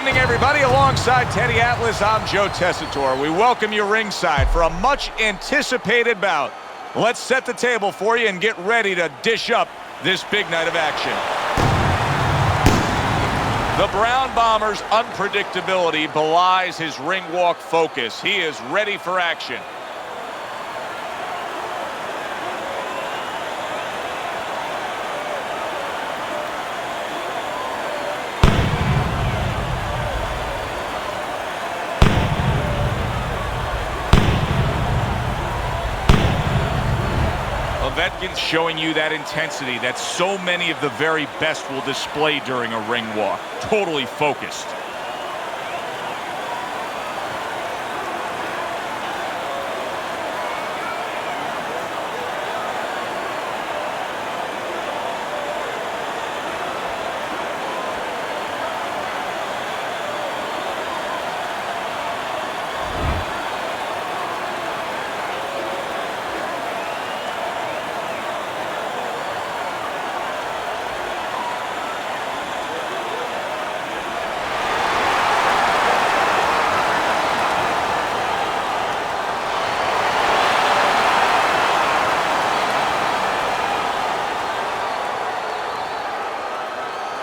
evening, everybody. Alongside Teddy Atlas, I'm Joe Tessitore. We welcome you ringside for a much-anticipated bout. Let's set the table for you and get ready to dish up this big night of action. The Brown Bomber's unpredictability belies his ring walk focus. He is ready for action. Povetkin showing you that intensity that so many of the very best will display during a ring walk. Totally focused.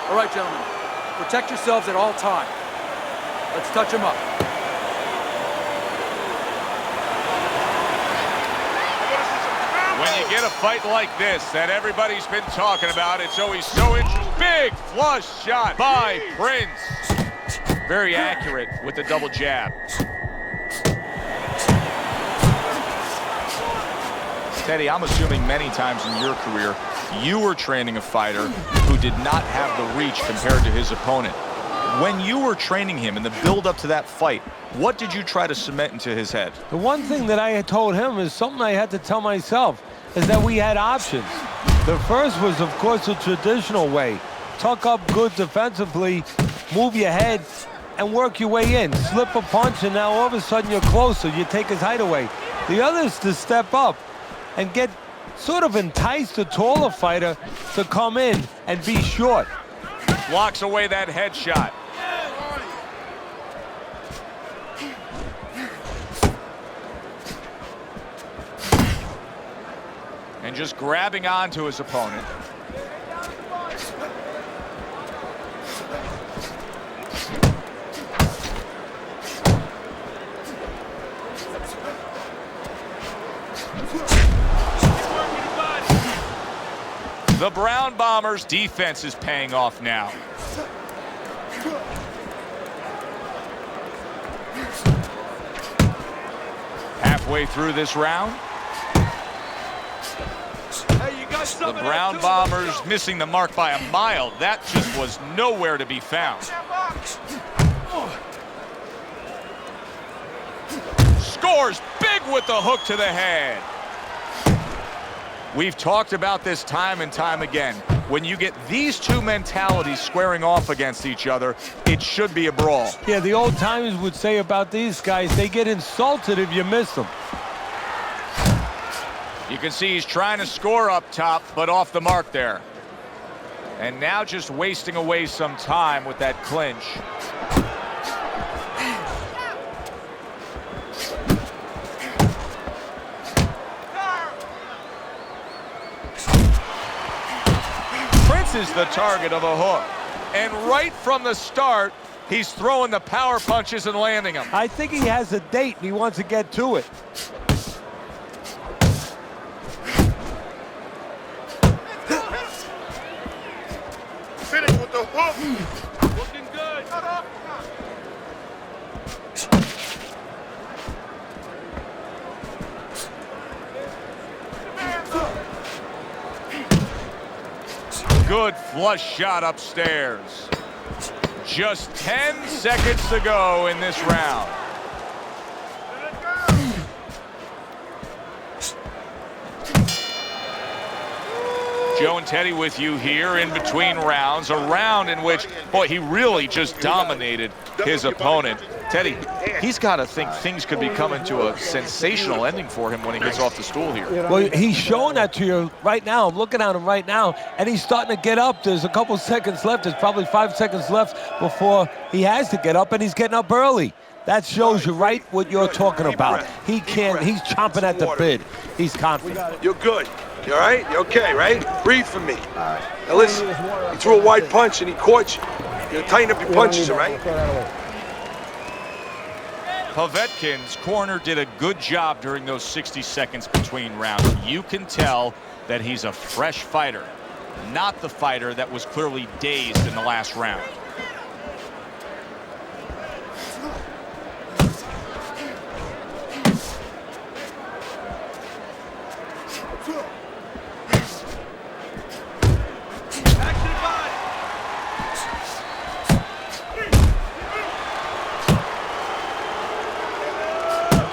All right, gentlemen, protect yourselves at all times. Let's touch them up. When you get a fight like this that everybody's been talking about, it's always so interesting. Big flush shot by Prince. Very accurate with the double jab. Teddy, I'm assuming many times in your career, you were training a fighter who did not have the reach compared to his opponent. When you were training him in the build-up to that fight, what did you try to cement into his head? The one thing that I had told him is something I had to tell myself, is that we had options. The first was, of course, the traditional way. Tuck up good defensively, move your head, and work your way in. Slip a punch, and now all of a sudden you're closer. You take his height away. The other is to step up and sort of entice the taller fighter to come in and be short. Blocks away that headshot. And just grabbing onto his opponent. The Brown Bombers' defense is paying off now. Halfway through this round. The Brown Bombers missing the mark by a mile. That just was nowhere to be found. Scores big with the hook to the head. We've talked about this time and time again. When you get these two mentalities squaring off against each other, it should be a brawl. Yeah, the old timers would say about these guys, they get insulted if you miss them. You can see he's trying to score up top, but off the mark there. And now just wasting away some time with that clinch. Is the target of a hook, and right from the start he's throwing the power punches and landing them. I think he has a date and he wants to get to it. Finish with the hook. Looking good. Good flush shot upstairs. Just 10 seconds to go in this round. Joe and Teddy with you here in between rounds. A round in which, boy, he really just dominated his opponent. Teddy, he's got to think things could be coming to a sensational ending for him when he gets off the stool here. Well, he's showing that to you right now. I'm looking at him right now, and he's starting to get up. There's a couple seconds left. There's probably 5 seconds left before he has to get up, and he's getting up early. That shows you right what you're talking about. He can't, he's chomping at the bit. He's confident. You're good. You all right? You okay, right? Breathe for me. Now listen, he threw a wide punch and he caught you. You tighten up your punches, all right? Povetkin's corner did a good job during those 60 seconds between rounds. You can tell that he's a fresh fighter, not the fighter that was clearly dazed in the last round.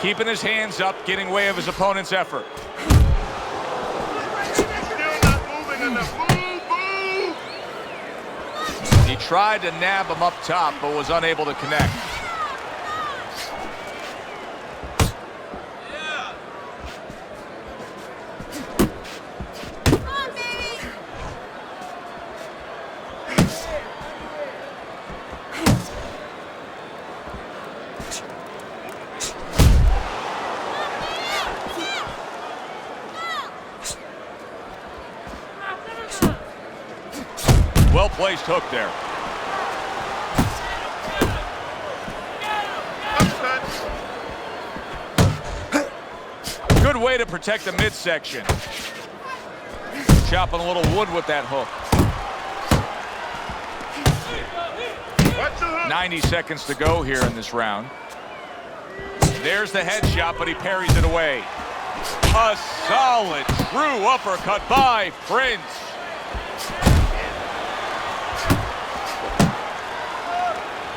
Keeping his hands up, getting way of his opponent's effort. Still not moving enough. Move, move. He tried to nab him up top, but was unable to connect. Well-placed hook there. Good way to protect the midsection. Chopping a little wood with that hook. 90 seconds to go here in this round. There's the headshot, but he parries it away. A solid, true uppercut by Prince.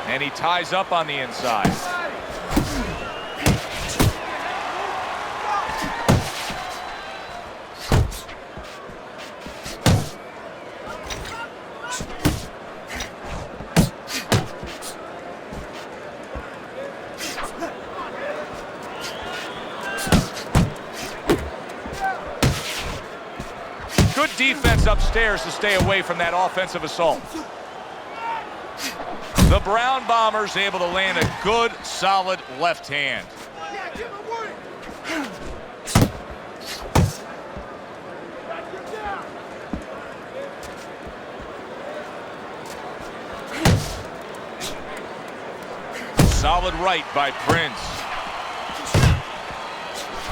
And he ties up on the inside. Good defense upstairs to stay away from that offensive assault. The Brown Bombers able to land a good, solid left hand. Solid right by Prince.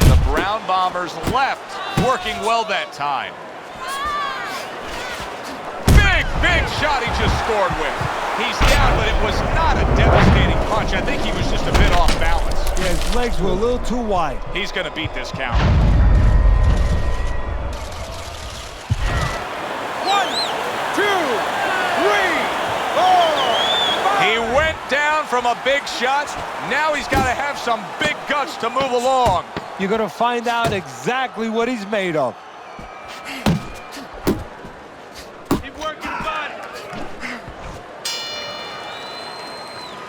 The Brown Bombers left, working well that time. Big shot he just scored with. He's down, but it was not a devastating punch. I think he was just a bit off balance. Yeah, his legs were a little too wide. He's going to beat this count. 1, 2, 3, 4, 5. He went down from a big shot. Now he's got to have some big guts to move along. You're going to find out exactly what he's made of.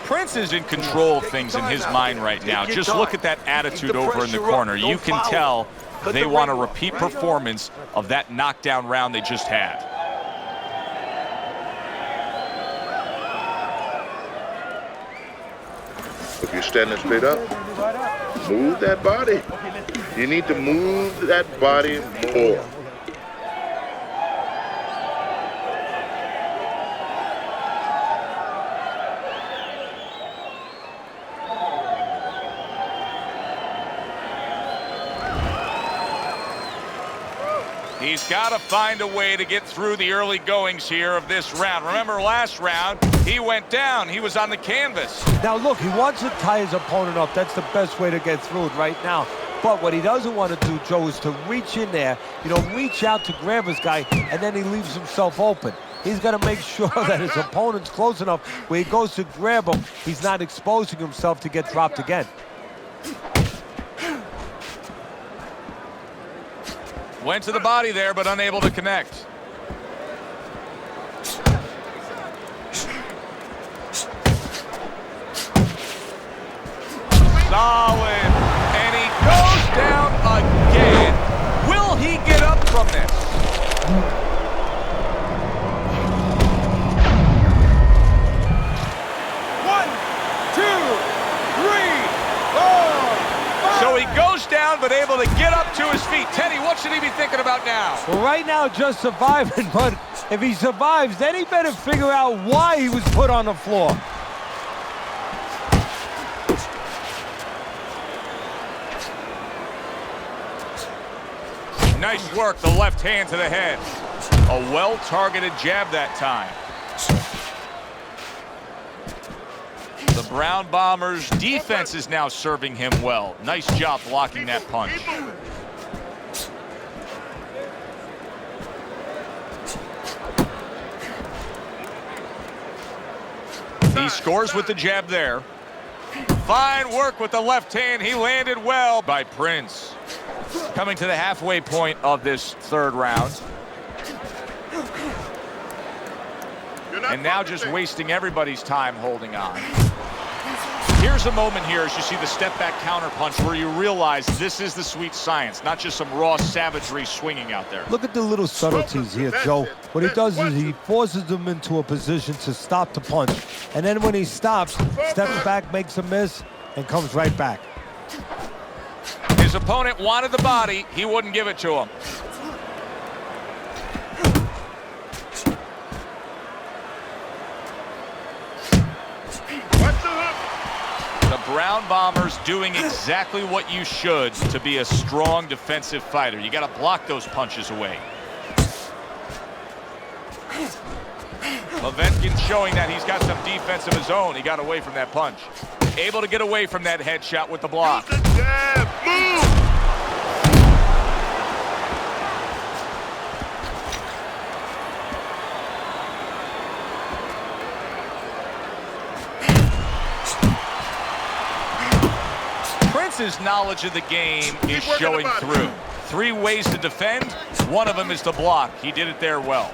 Prince is in control of things in his mind right now. Just look at that attitude over in the corner. You can tell they want a repeat performance of that knockdown round they just had. If you're standing straight up, move that body. You need to move that body more. He's got to find a way to get through the early goings here of this round. Remember last round, he went down. He was on the canvas. Now look, he wants to tie his opponent up. That's the best way to get through it right now. But what he doesn't want to do, Joe, is to reach in there, reach out to grab his guy, and then he leaves himself open. He's got to make sure that his opponent's close enough where he goes to grab him, he's not exposing himself to get dropped again. Went to the body there, but unable to connect. but able to get up to his feet. Teddy, what should he be thinking about now? Well, right now, just surviving, but if he survives, then he better figure out why he was put on the floor. Nice work, the left hand to the head. A well-targeted jab that time. The Brown Bombers' defense is now serving him well. Nice job blocking that punch. He scores with the jab there. Fine work with the left hand. He landed well by Prince. Coming to the halfway point of this third round. And now just wasting everybody's time holding on. Here's a moment here as you see the step-back counterpunch where you realize this is the sweet science, not just some raw savagery swinging out there. Look at the little subtleties here, Joe. What he does is he forces them into a position to stop the punch. And then when he stops, steps back, makes a miss, and comes right back. His opponent wanted the body. He wouldn't give it to him. The Brown Bombers doing exactly what you should to be a strong defensive fighter. You got to block those punches away. Povetkin showing that he's got some defense of his own. He got away from that punch. Able to get away from that headshot with the block. Prince's knowledge of the game is showing through. 3 ways to defend. One of them is to block. He did it there well.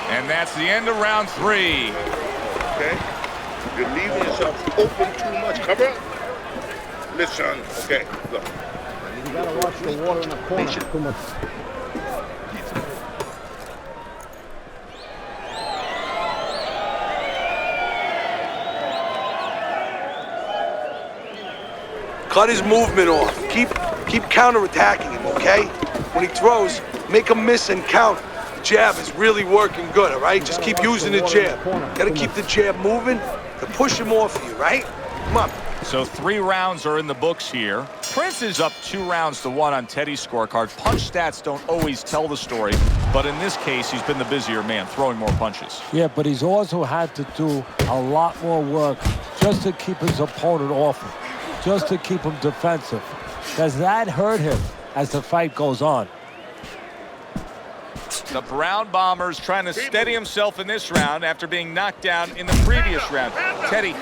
And that's the end of round 3. Okay? You're leaving yourself open too much. Cover up. Listen, okay, look. You gotta watch the water in the corner. Too much. Cut his movement off. Keep counterattacking him, okay? When he throws, make him miss and count. The jab is really working good, all right? Just keep using the jab. Gotta keep the jab moving to push him off of you, right? Come on. So 3 rounds are in the books here. Prince is up 2 rounds to 1 on Teddy's scorecard. Punch stats don't always tell the story, but in this case, he's been the busier man, throwing more punches. Yeah, but he's also had to do a lot more work just to keep his opponent off him, just to keep him defensive. Does that hurt him as the fight goes on? The Brown Bombers trying to steady himself in this round after being knocked down in the previous round. Teddy,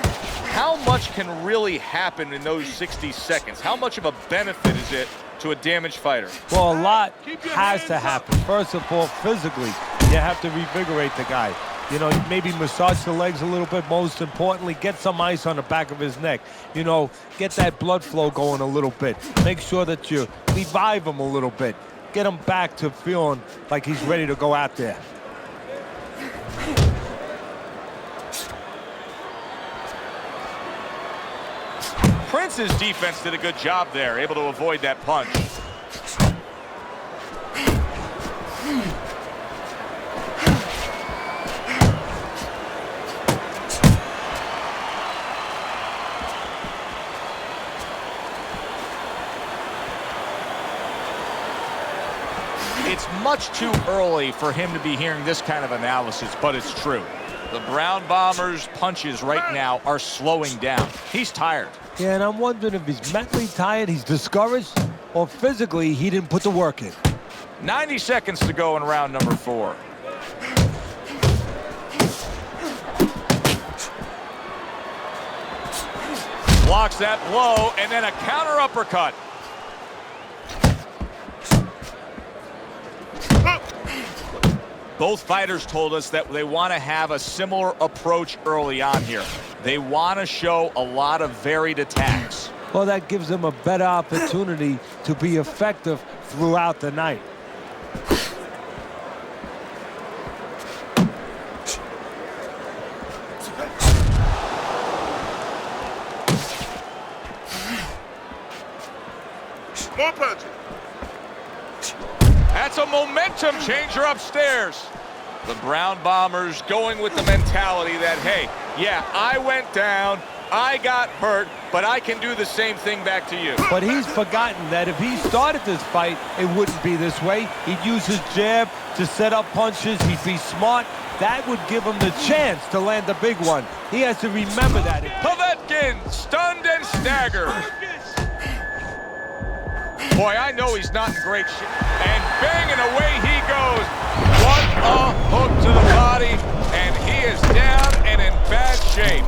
how much can really happen in those 60 seconds? How much of a benefit is it to a damaged fighter? Well, a lot has to happen. First of all, physically, you have to revigorate the guy. You know, maybe massage the legs a little bit. Most importantly, get some ice on the back of his neck. You know, get that blood flow going a little bit. Make sure that you revive him a little bit. Get him back to feeling like he's ready to go out there. Prince's defense did a good job there, able to avoid that punch. It's much too early for him to be hearing this kind of analysis, but it's true. The Brown Bombers' punches right now are slowing down. He's tired. Yeah, and I'm wondering if he's mentally tired, he's discouraged, or physically he didn't put the work in. 90 seconds to go in round number 4. Blocks that blow, and then a counter uppercut. Both fighters told us that they want to have a similar approach early on here. They want to show a lot of varied attacks. Well, that gives them a better opportunity to be effective throughout the night. on punching. That's a momentum changer upstairs. The Brown Bombers going with the mentality that, hey, yeah, I went down, I got hurt, but I can do the same thing back to you. But he's forgotten that if he started this fight, it wouldn't be this way. He'd use his jab to set up punches. He'd be smart. That would give him the chance to land a big one. He has to remember that. Povetkin stunned and staggered. Boy, I know he's not in great shape. And banging away he goes. What a hook to the body. And he is down and in bad shape.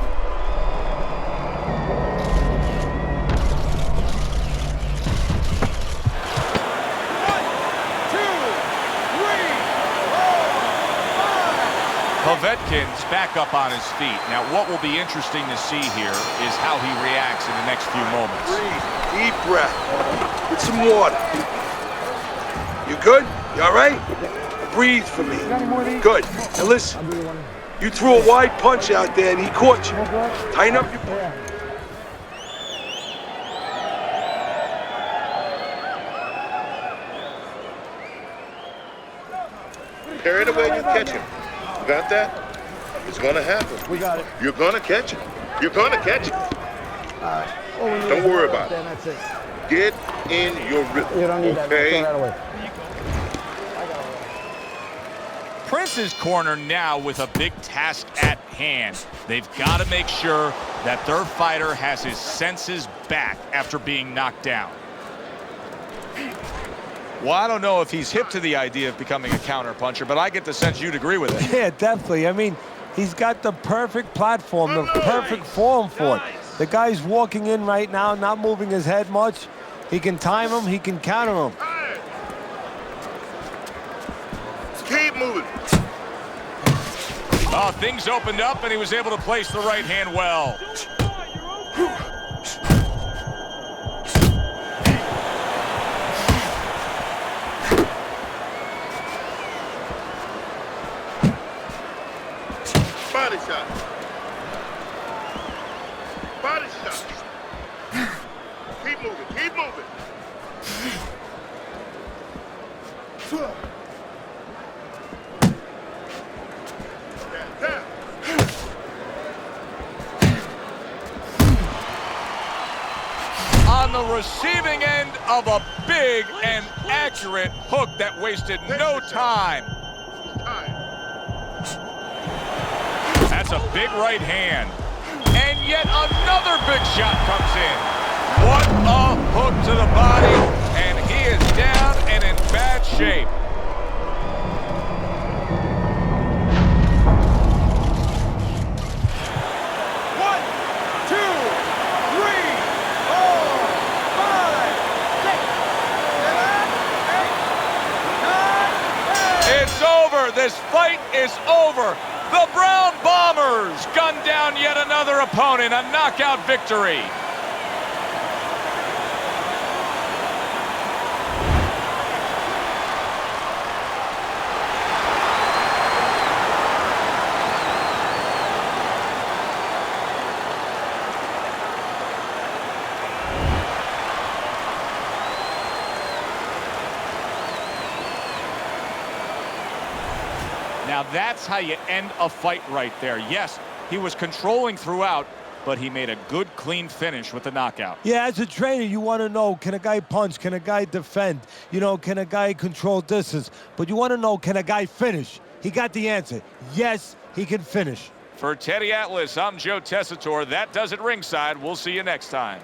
Povetkin's back up on his feet. Now, what will be interesting to see here is how he reacts in the next few moments. Breathe. Deep breath. Get some water. You good? You all right? Breathe for me. Good. Now listen. You threw a wide punch out there and he caught you. Tighten up your punch. Carry it away, you catch him. You got that? It's gonna happen. We got it. You're gonna catch him. You're gonna catch him. All right. All we need Don't is worry one about it. then that's it. Get in your rhythm. You don't need that. Okay? Throw that away. Prince's corner now with a big task at hand. They've got to make sure that their fighter has his senses back after being knocked down. Well, I don't know if he's hip to the idea of becoming a counterpuncher, but I get the sense you'd agree with it. Yeah, definitely. I mean, he's got the perfect platform, the perfect form for it. The guy's walking in right now, not moving his head much. He can time him, he can counter him. Keep moving. Oh, things opened up, and he was able to place the right hand well. Body shot. Body shot. Keep moving. Keep moving. Down. On the receiving end of a big and accurate hook that wasted no time. That's a big right hand. And yet another big shot comes in. What a hook to the body. And he is down and in bad shape. It's over. This fight is over. The Brown Bombers gun down yet another opponent. A knockout victory. Now that's how you end a fight right there. Yes, he was controlling throughout, but he made a good, clean finish with the knockout. Yeah, as a trainer, you want to know, can a guy punch? Can a guy defend? You know, can a guy control distance? But you want to know, can a guy finish? He got the answer. Yes, he can finish. For Teddy Atlas, I'm Joe Tessitore. That does it ringside. We'll see you next time.